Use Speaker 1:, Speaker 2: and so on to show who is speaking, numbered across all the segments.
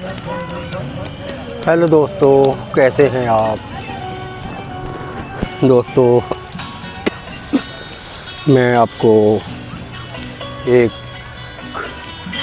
Speaker 1: Hello दोस्तों, कैसे हैं आप दोस्तों। मैं आपको एक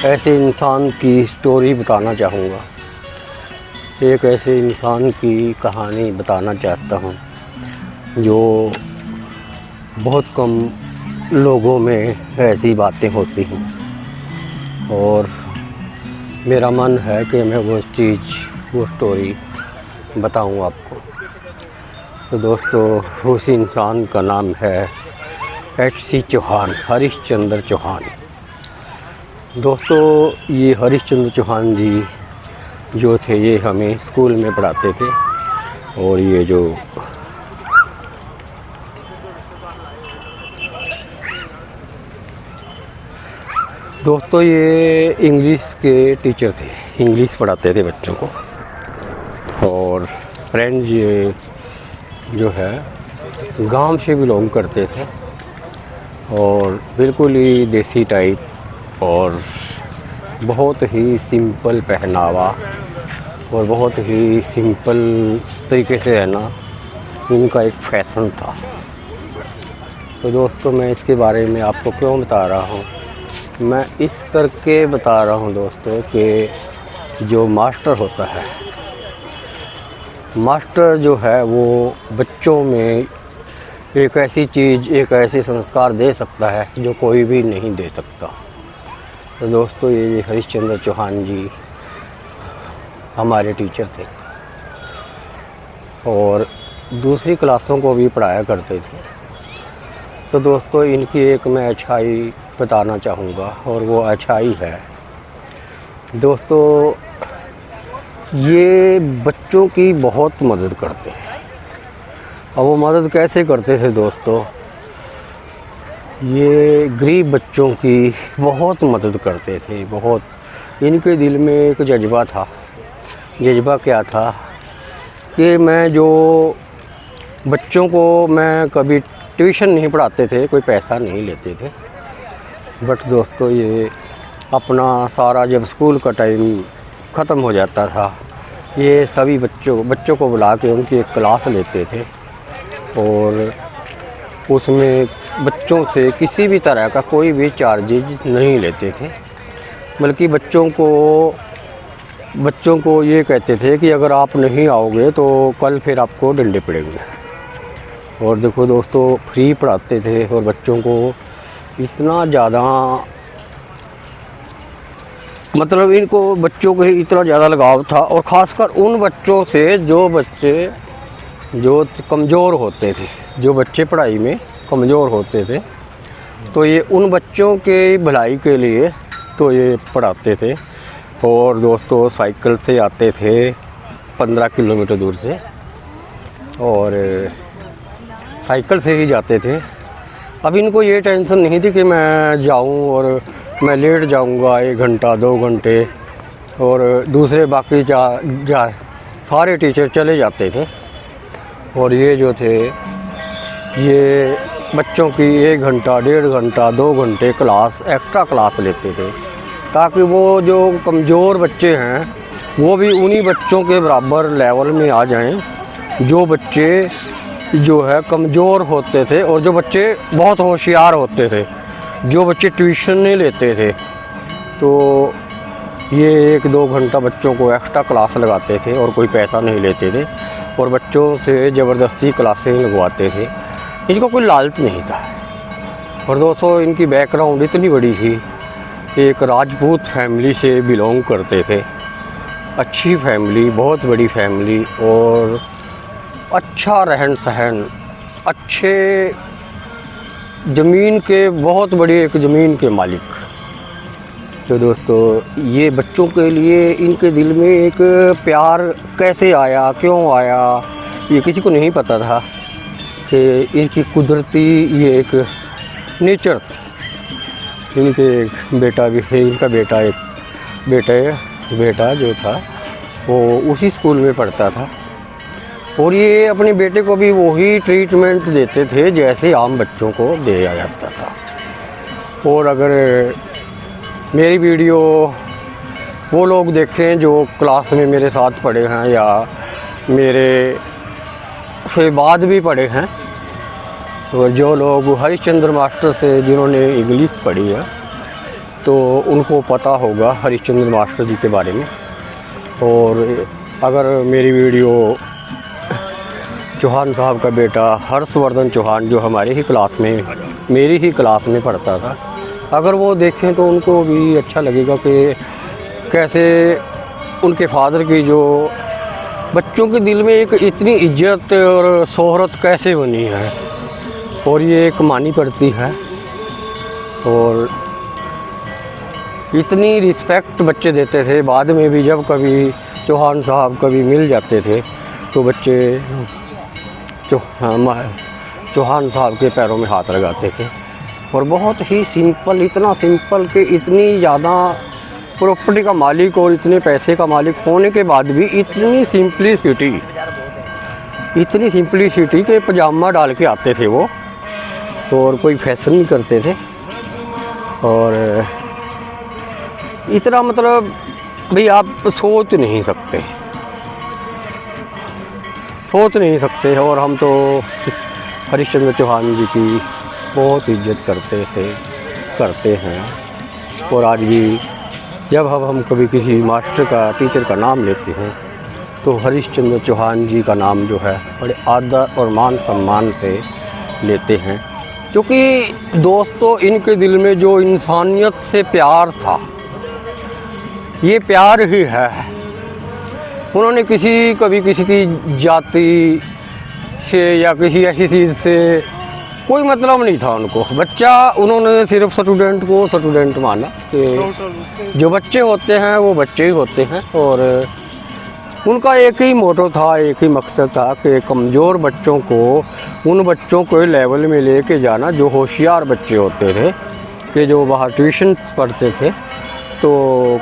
Speaker 1: ऐसे इंसान की स्टोरी बताना चाहूँगा, एक ऐसे इंसान की कहानी बताना चाहता हूँ जो बहुत कम लोगों में ऐसी बातें होती हैं और मेरा मन है कि मैं वो स्टोरी बताऊं आपको। तो दोस्तों, उस इंसान का नाम है H.C. चौहान, हरीशचंद्र चौहान। दोस्तों, ये हरीशचंद्र चौहान जी जो थे, ये हमें स्कूल में पढ़ाते थे। और ये जो दोस्तों, ये इंग्लिश के टीचर थे, इंग्लिश पढ़ाते थे बच्चों को। और फ्रेंड्स ये जो है गांव से बिलोंग करते थे और बिल्कुल ही देसी टाइप और बहुत ही सिंपल पहनावा और बहुत ही सिंपल तरीके से रहना इनका एक फैशन था। तो दोस्तों, मैं इसके बारे में आपको क्यों बता रहा हूँ, मैं इस करके बता रहा हूँ दोस्तों कि जो मास्टर होता है, मास्टर जो है वो बच्चों में एक ऐसी चीज़, एक ऐसे संस्कार दे सकता है जो कोई भी नहीं दे सकता। तो दोस्तों, ये हरीशचंद्र चौहान जी हमारे टीचर थे और दूसरी क्लासों को भी पढ़ाया करते थे। तो दोस्तों, इनकी एक मैं अच्छाई बताना चाहूँगा और वो अच्छाई है दोस्तों, ये बच्चों की बहुत मदद करते हैं। अब वो मदद कैसे करते थे दोस्तों, ये गरीब बच्चों की बहुत मदद करते थे। बहुत इनके दिल में एक जज्बा था। जज्बा क्या था कि मैं जो बच्चों को, मैं कभी ट्यूशन नहीं पढ़ाते थे, कोई पैसा नहीं लेते थे, बट दोस्तों ये अपना सारा जब स्कूल का टाइम ख़त्म हो जाता था, ये सभी बच्चों को बुला के उनकी एक क्लास लेते थे और उसमें बच्चों से किसी भी तरह का कोई भी चार्जेज नहीं लेते थे, बल्कि बच्चों को ये कहते थे कि अगर आप नहीं आओगे तो कल फिर आपको डंडे पड़ेंगे। और देखो दोस्तों, फ्री पढ़ाते थे और बच्चों को इतना ज़्यादा, मतलब इनको बच्चों को इतना ज़्यादा लगाव था। और ख़ासकर उन बच्चों से जो बच्चे जो कमज़ोर होते थे, जो बच्चे पढ़ाई में कमज़ोर होते थे, तो ये उन बच्चों के भलाई के लिए तो ये पढ़ाते थे। और दोस्तों, साइकिल से आते थे 15 किलोमीटर दूर से और साइकिल से ही जाते थे। अब इनको ये टेंशन नहीं थी कि मैं जाऊं और मैं लेट जाऊंगा 1 घंटा 2 घंटे और दूसरे बाकी सारे टीचर चले जाते थे। और ये जो थे, ये बच्चों की 1 घंटा 1.5 घंटा 2 घंटे क्लास, एक्स्ट्रा क्लास लेते थे, ताकि वो जो कमज़ोर बच्चे हैं वो भी उन्हीं बच्चों के बराबर लेवल में आ जाएं, जो बच्चे जो है कमज़ोर होते थे और जो बच्चे बहुत होशियार होते थे, जो बच्चे ट्यूशन नहीं लेते थे। तो ये 1-2 घंटा बच्चों को एक्स्ट्रा क्लास लगाते थे और कोई पैसा नहीं लेते थे और बच्चों से ज़बरदस्ती क्लासें लगवाते थे। इनको कोई लालच नहीं था। और दोस्तों, इनकी बैकग्राउंड इतनी बड़ी थी, एक राजपूत फैमिली से बिलोंग करते थे। अच्छी फैमिली, बहुत बड़ी फैमिली और अच्छा रहन सहन, अच्छे ज़मीन के, बहुत बड़ी एक ज़मीन के मालिक। तो दोस्तों, ये बच्चों के लिए इनके दिल में एक प्यार कैसे आया, क्यों आया, ये किसी को नहीं पता था कि इनकी कुदरती ये एक नेचर थी। इनके एक बेटा भी है, इनका बेटा जो था वो उसी स्कूल में पढ़ता था और ये अपने बेटे को भी वही ट्रीटमेंट देते थे जैसे आम बच्चों को दिया जाता था। और अगर मेरी वीडियो वो लोग देखें जो क्लास में मेरे साथ पढ़े हैं या मेरे से बाद भी पढ़े हैं, और जो लोग हरिश्चंद्र मास्टर से जिन्होंने इंग्लिश पढ़ी है तो उनको पता होगा हरिश्चंद्र मास्टर जी के बारे में। और अगर मेरी वीडियो चौहान साहब का बेटा हर्षवर्धन चौहान जो हमारे ही क्लास में, मेरी ही क्लास में पढ़ता था, अगर वो देखें तो उनको भी अच्छा लगेगा कि कैसे उनके फादर की जो बच्चों के दिल में एक इतनी इज्जत और शोहरत कैसे बनी है, और ये एक मानी पड़ती है। और इतनी रिस्पेक्ट बच्चे देते थे। बाद में भी जब कभी चौहान साहब कभी मिल जाते थे तो बच्चे चौहान साहब के पैरों में हाथ लगाते थे। और बहुत ही सिंपल, इतना सिंपल कि इतनी ज़्यादा प्रॉपर्टी का मालिक और इतने पैसे का मालिक होने के बाद भी इतनी सिंपलिसिटी के पजामा डाल के आते थे वो, और कोई फैशन नहीं करते थे। और इतना मतलब भाई आप सोच नहीं सकते। और हम तो हरिश्चंद्र चौहान जी की बहुत इज्जत करते हैं। और आज भी जब हम कभी किसी मास्टर का, टीचर का नाम लेते हैं तो हरिश्चंद्र चौहान जी का नाम जो है बड़े आदर और मान सम्मान से लेते हैं, क्योंकि दोस्तों इनके दिल में जो इंसानियत से प्यार था, ये प्यार ही है। उन्होंने कभी किसी की जाति से या किसी ऐसी चीज़ से कोई मतलब नहीं था उनको। उन्होंने सिर्फ स्टूडेंट को स्टूडेंट माना कि जो बच्चे होते हैं वो बच्चे ही होते हैं। और उनका एक ही मोटो था, एक ही मकसद था कि कमज़ोर बच्चों को, उन बच्चों को लेवल में लेके जाना जो होशियार बच्चे होते थे, कि जो बाहर ट्यूशन पढ़ते थे। तो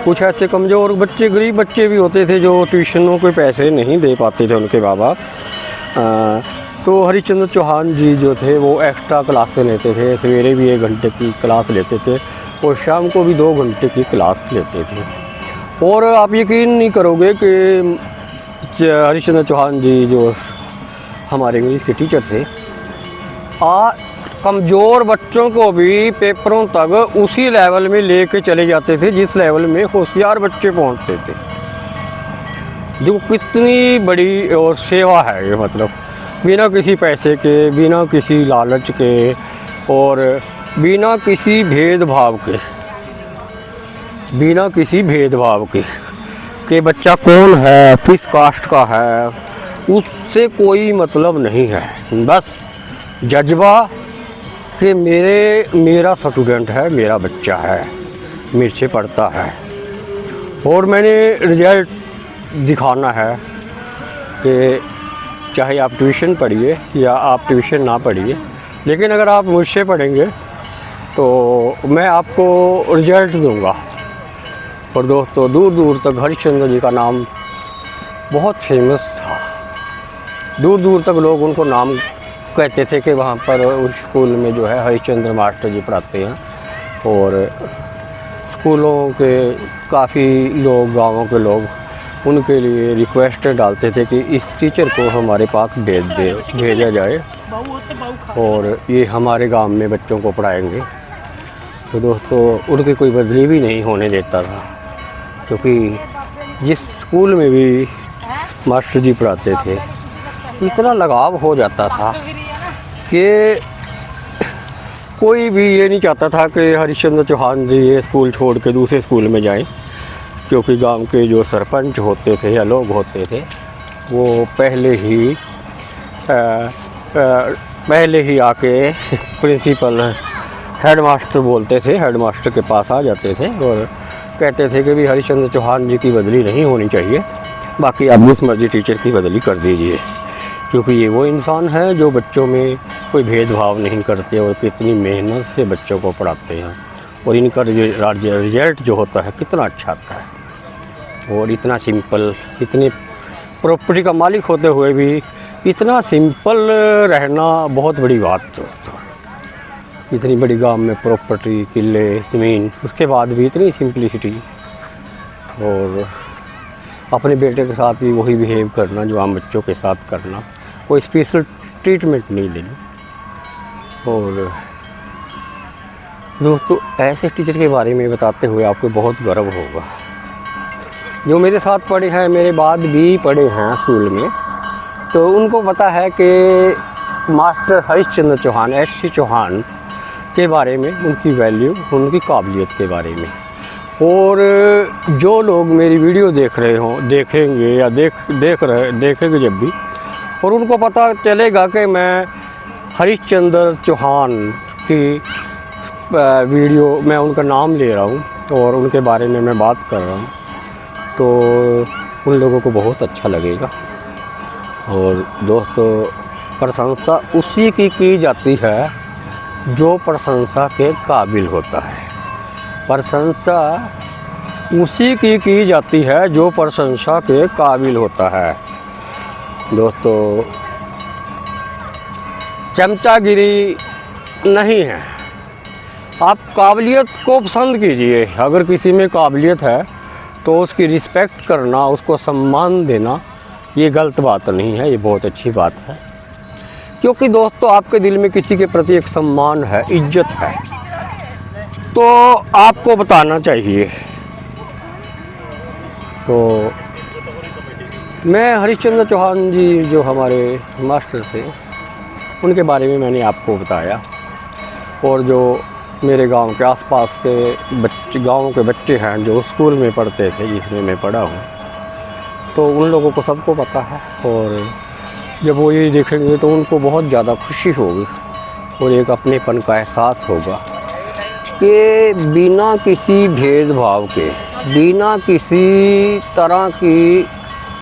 Speaker 1: कुछ ऐसे कमज़ोर बच्चे, गरीब बच्चे भी होते थे जो ट्यूशनों के पैसे नहीं दे पाते थे उनके माँ बाप। तो हरिश्चंद्र चौहान जी जो थे वो एक्स्ट्रा क्लासें लेते थे। सवेरे भी 1 घंटे की क्लास लेते थे और शाम को भी 2 घंटे की क्लास लेते थे। और आप यकीन नहीं करोगे कि हरिश्चंद्र चौहान जी जो हमारे इंग्लिश के टीचर थे, कमज़ोर बच्चों को भी पेपरों तक उसी लेवल में लेके चले जाते थे जिस लेवल में होशियार बच्चे पहुंचते थे। जो कितनी बड़ी और सेवा है ये, मतलब बिना किसी पैसे के, बिना किसी लालच के और बिना किसी भेदभाव के कि बच्चा कौन है, किस कास्ट का है, उससे कोई मतलब नहीं है। बस जज्बा कि मेरा स्टूडेंट है, मेरा बच्चा है, मेरे से पढ़ता है और मैंने रिजल्ट दिखाना है। कि चाहे आप ट्यूशन पढ़िए या आप ट्यूशन ना पढ़िए, लेकिन अगर आप मुझसे पढ़ेंगे तो मैं आपको रिजल्ट दूंगा। और दोस्तों दूर दूर तक हरिश्चंद्र जी का नाम बहुत फेमस था। दूर दूर तक लोग उनको नाम कहते थे कि वहाँ पर उस स्कूल में जो है हरिश्चंद्र मास्टर जी पढ़ाते हैं। और स्कूलों के काफ़ी लोग, गाँवों के लोग उनके लिए रिक्वेस्ट डालते थे कि इस टीचर को हमारे पास भेजा जाए और ये हमारे गांव में बच्चों को पढ़ाएंगे। तो दोस्तों उनकी कोई बदली भी नहीं होने देता था, क्योंकि जिस स्कूल में भी मास्टर जी पढ़ाते थे इतना लगाव हो जाता था कि कोई भी ये नहीं चाहता था कि हरिश्चंद्र चौहान जी ये स्कूल छोड़ के दूसरे स्कूल में जाएं, क्योंकि गांव के जो सरपंच होते थे या लोग होते थे वो पहले ही आके प्रिंसिपल, हेडमास्टर बोलते थे, हेडमास्टर के पास आ जाते थे और कहते थे कि भी हरिश्चंद्र चौहान जी की बदली नहीं होनी चाहिए, बाकी आप जिस मर्जी टीचर की बदली कर दीजिए, क्योंकि ये वो इंसान है जो बच्चों में कोई भेदभाव नहीं करते और कितनी मेहनत से बच्चों को पढ़ाते हैं। और इनका रिजल्ट जो होता है कितना अच्छा आता है। और इतना सिंपल, इतनी प्रॉपर्टी का मालिक होते हुए भी इतना सिंपल रहना बहुत बड़ी बात दोस्तों। इतनी बड़ी गांव में प्रॉपर्टी, किले, ज़मीन, उसके बाद भी इतनी सिंपलिसिटी। और अपने बेटे के साथ भी वही बिहेव करना जो आम बच्चों के साथ करना, कोई स्पेशल ट्रीटमेंट नहीं देनी। और दोस्तों ऐसे टीचर के बारे में बताते हुए आपको बहुत गर्व होगा, जो मेरे साथ पढ़े हैं, मेरे बाद भी पढ़े हैं स्कूल में, तो उनको पता है कि मास्टर हरीशचंद्र चौहान, एस.सी. चौहान के बारे में, उनकी वैल्यू, उनकी काबिलियत के बारे में। और जो लोग मेरी वीडियो देख रहे हों, देखेंगे या देखेंगे जब भी, और उनको पता चलेगा कि मैं हरीशचंद्र चौहान की वीडियो, मैं उनका नाम ले रहा हूँ और उनके बारे में मैं बात कर रहा हूँ, तो उन लोगों को बहुत अच्छा लगेगा। और दोस्तों प्रशंसा उसी की जाती है जो प्रशंसा के काबिल होता है। प्रशंसा उसी की जाती है जो प्रशंसा के काबिल होता है। दोस्तों चमचागिरी नहीं है, आप काबिलियत को पसंद कीजिए। अगर किसी में काबिलियत है तो उसकी रिस्पेक्ट करना, उसको सम्मान देना, ये गलत बात नहीं है, ये बहुत अच्छी बात है। क्योंकि दोस्तों आपके दिल में किसी के प्रति एक सम्मान है, इज्जत है, तो आपको बताना चाहिए। तो मैं हरीशचंद्र चौहान जी जो हमारे मास्टर थे, उनके बारे में मैंने आपको बताया। और जो मेरे गांव के आसपास के गाँव के बच्चे हैं जो स्कूल में पढ़ते थे, जिसमें मैं पढ़ा हूँ, तो उन लोगों को सबको पता है। और जब वो ये देखेंगे तो उनको बहुत ज़्यादा खुशी होगी और एक अपनेपन का एहसास होगा कि बिना किसी भेदभाव के, बिना किसी तरह की